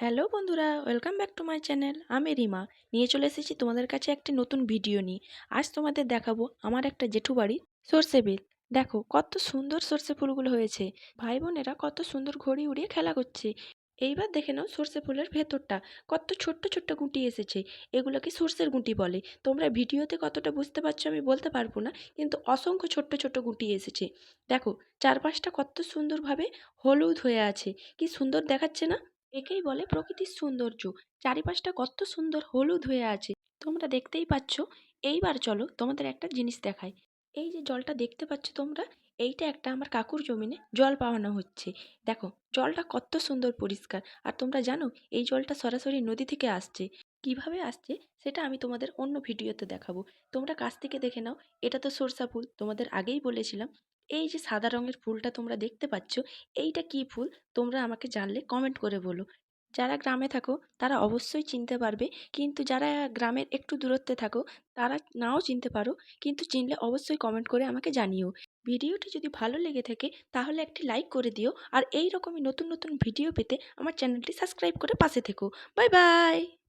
Hello বন্ধুরা, welcome back to my channel. আমি রিমা নিয়ে চলে এসেছি তোমাদের কাছে একটি নতুন ভিডিও নিয়ে। আজ তোমাদের দেখাবো আমার একটা জেঠু বাড়ি সর্ষে বিল। দেখো কত সুন্দর সর্ষে ফুলগুলো হয়েছে। ভাই বোনেরা কত সুন্দর ঘড়ি উড়িয়ে খেলা করছে। এইবার দেখে নাও সর্ষে ফুলের ভেতরটা কত ছোট্ট ছোট্ট গুটি এসেছে। এগুলোকে সর্ষের গুটি বলে। তোমরা ভিডিওতে কতটা বুঝতে পারছো আমি বলতে পারবো না, কিন্তু অসংখ্য ছোট্ট ছোট্ট গুটি এসেছে। দেখো চারপাশটা কত সুন্দরভাবে হলুদ হয়ে আছে, কি সুন্দর দেখাচ্ছে না? একেই বলে প্রকৃতির সৌন্দর্য। চারিপাশটা কত সুন্দর হলুদ হয়ে আছে, তোমরা দেখতেই পাচ্ছ। এইবার চলো তোমাদের একটা জিনিস দেখাই। এই যে জলটা দেখতে পাচ্ছ তোমরা, এইটা একটা আমার কাকুর জমিনে জল পাওয়ানো হচ্ছে। দেখো জলটা কত সুন্দর পরিষ্কার। আর তোমরা জানো এই জলটা সরাসরি নদী থেকে আসছে। কিভাবে আসছে সেটা আমি তোমাদের অন্য ভিডিওতে দেখাবো। তোমরা কাছ থেকে দেখে নাও। এটা তো সরষা ফুল, তোমাদের আগেই বলেছিলাম। এই যে সাদা রঙের ফুলটা তোমরা দেখতে পাচ্ছ, এইটা কি ফুল তোমরা আমাকে জানলে কমেন্ট করে বলো। যারা গ্রামে থাকো তারা অবশ্যই চিনতে পারবে, কিন্তু যারা গ্রামের একটু দূরত্বে থাকো তারা নাও চিনতে পারো, কিন্তু চিনলে অবশ্যই কমেন্ট করে আমাকে জানিও। ভিডিওটি যদি ভালো লেগে থাকে তাহলে একটি লাইক করে দিও, আর এই রকমই নতুন নতুন ভিডিও পেতে আমার চ্যানেলটি সাবস্ক্রাইব করে পাশে থেকো। Bye bye.